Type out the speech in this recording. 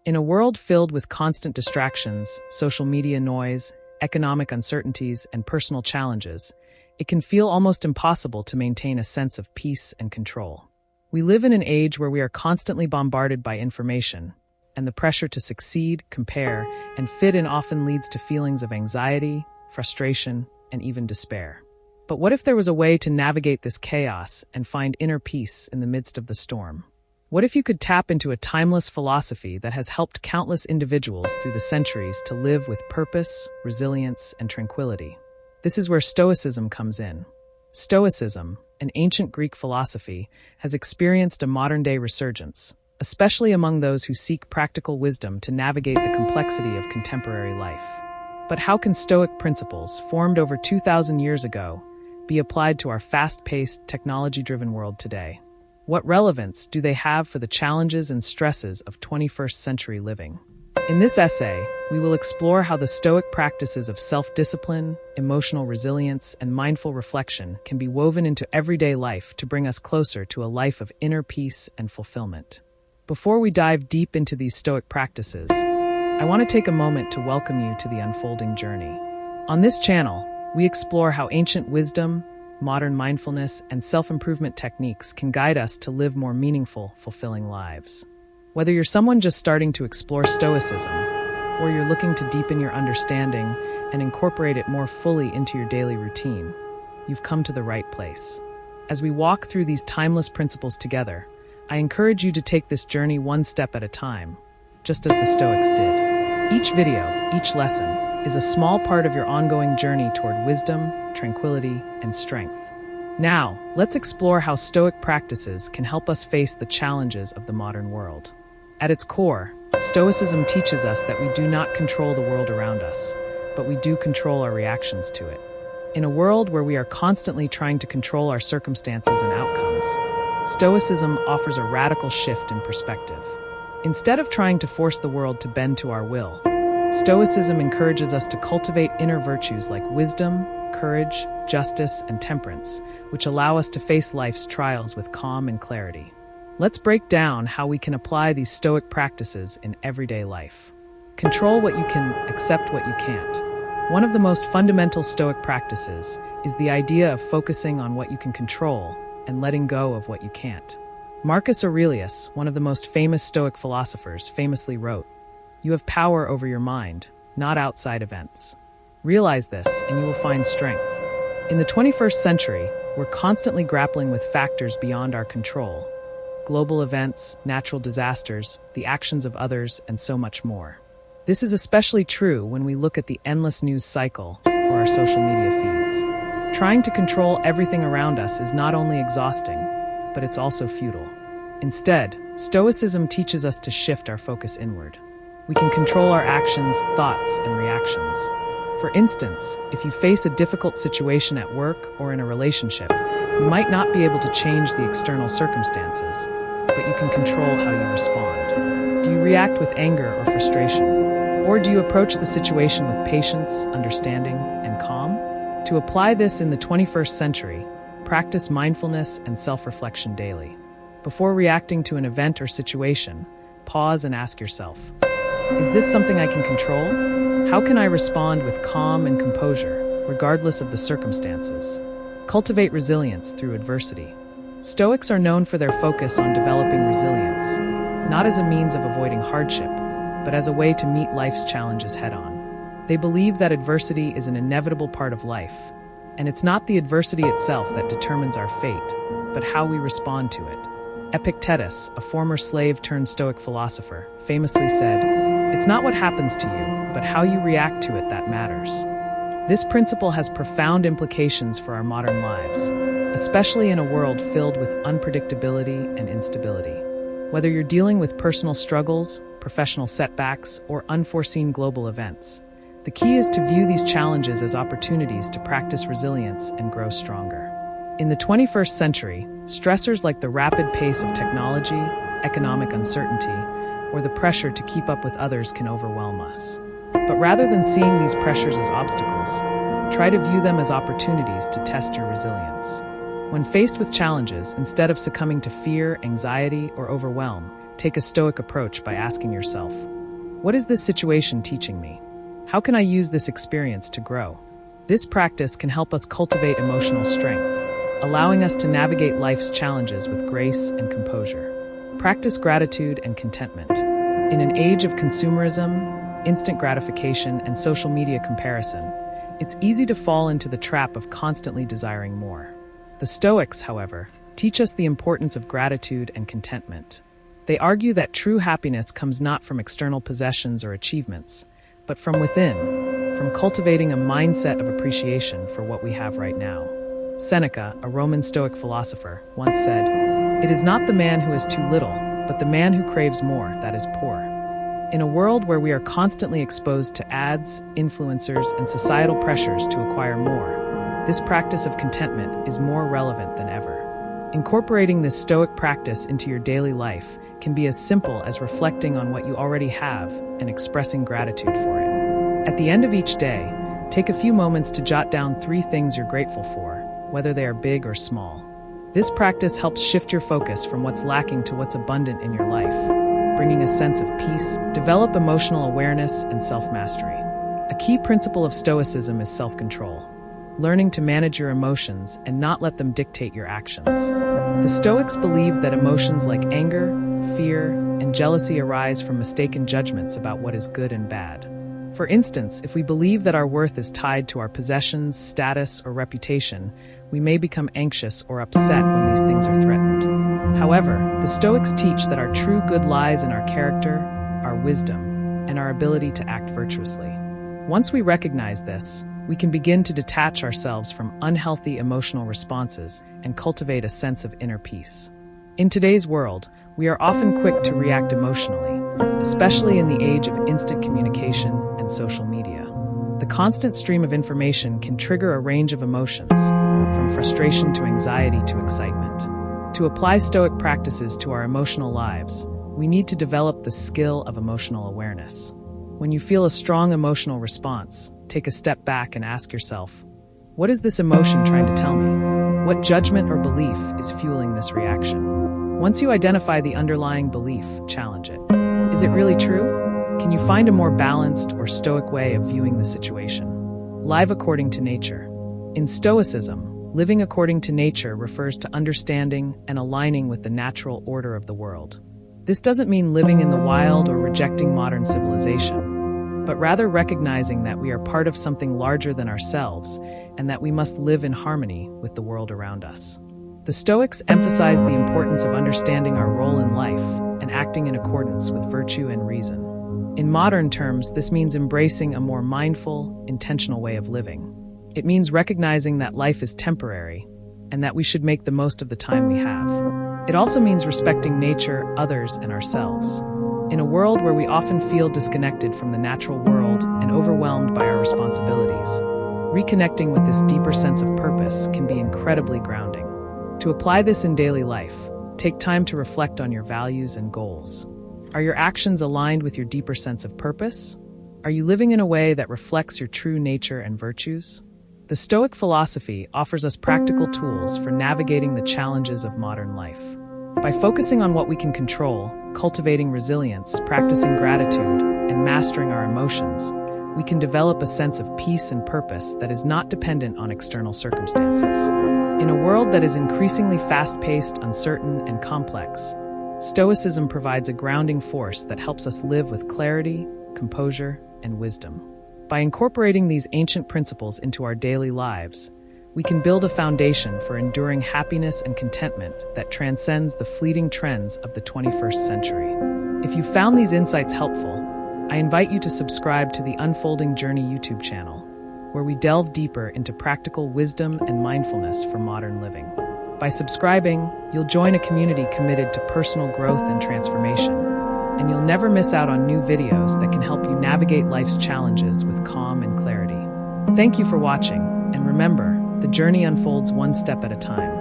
In a world filled with constant distractions, social media noise, economic uncertainties, and personal challenges, it can feel almost impossible to maintain a sense of peace and control. We live in an age where we are constantly bombarded by information, and the pressure to succeed, compare, and fit in often leads to feelings of anxiety, frustration, and even despair. But what if there was a way to navigate this chaos and find inner peace in the midst of the storm? What if you could tap into a timeless philosophy that has helped countless individuals through the centuries to live with purpose, resilience, and tranquility? This is where Stoicism comes in. Stoicism, an ancient Greek philosophy, has experienced a modern-day resurgence, especially among those who seek practical wisdom to navigate the complexity of contemporary life. But how can Stoic principles, formed over 2,000 years ago, be applied to our fast-paced, technology-driven world today? What relevance do they have for the challenges and stresses of 21st century living? In this essay, we will explore how the Stoic practices of self-discipline, emotional resilience, and mindful reflection can be woven into everyday life to bring us closer to a life of inner peace and fulfillment. Before we dive deep into these Stoic practices, I want to take a moment to welcome you to the unfolding journey. On this channel, we explore how ancient wisdom, modern mindfulness, and self-improvement techniques can guide us to live more meaningful, fulfilling lives. Whether you're someone just starting to explore Stoicism, or you're looking to deepen your understanding and incorporate it more fully into your daily routine, you've come to the right place. As we walk through these timeless principles together, I encourage you to take this journey one step at a time, just as the Stoics did. Each video, each lesson, is a small part of your ongoing journey toward wisdom, tranquility, and strength. Now, let's explore how Stoic practices can help us face the challenges of the modern world. At its core, Stoicism teaches us that we do not control the world around us, but we do control our reactions to it. In a world where we are constantly trying to control our circumstances and outcomes, Stoicism offers a radical shift in perspective. Instead of trying to force the world to bend to our will, Stoicism encourages us to cultivate inner virtues like wisdom, courage, justice, and temperance, which allow us to face life's trials with calm and clarity. Let's break down how we can apply these Stoic practices in everyday life. Control what you can, accept what you can't. One of the most fundamental Stoic practices is the idea of focusing on what you can control and letting go of what you can't. Marcus Aurelius, one of the most famous Stoic philosophers, famously wrote, "You have power over your mind, not outside events. Realize this, and you will find strength." In the 21st century, we're constantly grappling with factors beyond our control. Global events, natural disasters, the actions of others, and so much more. This is especially true when we look at the endless news cycle or our social media feeds. Trying to control everything around us is not only exhausting, but it's also futile. Instead, Stoicism teaches us to shift our focus inward. We can control our actions, thoughts, and reactions. For instance, if you face a difficult situation at work or in a relationship, you might not be able to change the external circumstances, but you can control how you respond. Do you react with anger or frustration? Or do you approach the situation with patience, understanding, and calm? To apply this in the 21st century, practice mindfulness and self-reflection daily. Before reacting to an event or situation, pause and ask yourself, is this something I can control? How can I respond with calm and composure, regardless of the circumstances? Cultivate resilience through adversity. Stoics are known for their focus on developing resilience, not as a means of avoiding hardship, but as a way to meet life's challenges head-on. They believe that adversity is an inevitable part of life, and it's not the adversity itself that determines our fate, but how we respond to it. Epictetus, a former slave-turned-Stoic philosopher, famously said, "It's not what happens to you, but how you react to it that matters." This principle has profound implications for our modern lives, especially in a world filled with unpredictability and instability. Whether you're dealing with personal struggles, professional setbacks, or unforeseen global events, the key is to view these challenges as opportunities to practice resilience and grow stronger. In the 21st century, stressors like the rapid pace of technology, economic uncertainty, or the pressure to keep up with others can overwhelm us. But rather than seeing these pressures as obstacles, try to view them as opportunities to test your resilience. When faced with challenges, instead of succumbing to fear, anxiety, or overwhelm, take a Stoic approach by asking yourself, What is this situation teaching me? How can I use this experience to grow? This practice can help us cultivate emotional strength, allowing us to navigate life's challenges with grace and composure. Practice gratitude and contentment. In an age of consumerism, instant gratification, and social media comparison, it's easy to fall into the trap of constantly desiring more. The Stoics, however, teach us the importance of gratitude and contentment. They argue that true happiness comes not from external possessions or achievements, but from within, from cultivating a mindset of appreciation for what we have right now. Seneca, a Roman Stoic philosopher, once said, "It is not the man who has too little, but the man who craves more that is poor." In a world where we are constantly exposed to ads, influencers, and societal pressures to acquire more, this practice of contentment is more relevant than ever. Incorporating this Stoic practice into your daily life can be as simple as reflecting on what you already have and expressing gratitude for it. At the end of each day, take a few moments to jot down 3 things you're grateful for, whether they are big or small. This practice helps shift your focus from what's lacking to what's abundant in your life, bringing a sense of peace. Develop emotional awareness and self-mastery. A key principle of Stoicism is self-control, learning to manage your emotions and not let them dictate your actions. The Stoics believe that emotions like anger, fear, and jealousy arise from mistaken judgments about what is good and bad. For instance, if we believe that our worth is tied to our possessions, status, or reputation, we may become anxious or upset when these things are threatened. However, the Stoics teach that our true good lies in our character, our wisdom, and our ability to act virtuously. Once we recognize this, we can begin to detach ourselves from unhealthy emotional responses and cultivate a sense of inner peace. In today's world, we are often quick to react emotionally, especially in the age of instant communication and social media. The constant stream of information can trigger a range of emotions, from frustration to anxiety to excitement. To apply Stoic practices to our emotional lives, we need to develop the skill of emotional awareness. When you feel a strong emotional response, take a step back and ask yourself, what is this emotion trying to tell me? What judgment or belief is fueling this reaction? Once you identify the underlying belief, challenge it. Is it really true? Can you find a more balanced or Stoic way of viewing the situation? Live according to nature. In Stoicism, living according to nature refers to understanding and aligning with the natural order of the world. This doesn't mean living in the wild or rejecting modern civilization, but rather recognizing that we are part of something larger than ourselves and that we must live in harmony with the world around us. The Stoics emphasize the importance of understanding our role in life and acting in accordance with virtue and reason. In modern terms, this means embracing a more mindful, intentional way of living. It means recognizing that life is temporary and that we should make the most of the time we have. It also means respecting nature, others, and ourselves. In a world where we often feel disconnected from the natural world and overwhelmed by our responsibilities, reconnecting with this deeper sense of purpose can be incredibly grounding. To apply this in daily life, take time to reflect on your values and goals. Are your actions aligned with your deeper sense of purpose? Are you living in a way that reflects your true nature and virtues? The Stoic philosophy offers us practical tools for navigating the challenges of modern life. By focusing on what we can control, cultivating resilience, practicing gratitude, and mastering our emotions, we can develop a sense of peace and purpose that is not dependent on external circumstances. In a world that is increasingly fast-paced, uncertain, and complex, Stoicism provides a grounding force that helps us live with clarity, composure, and wisdom. By incorporating these ancient principles into our daily lives, we can build a foundation for enduring happiness and contentment that transcends the fleeting trends of the 21st century. If you found these insights helpful, I invite you to subscribe to the Unfolding Journey YouTube channel, where we delve deeper into practical wisdom and mindfulness for modern living. By subscribing, you'll join a community committed to personal growth and transformation, and you'll never miss out on new videos that can help you navigate life's challenges with calm and clarity. Thank you for watching, and remember, the journey unfolds one step at a time.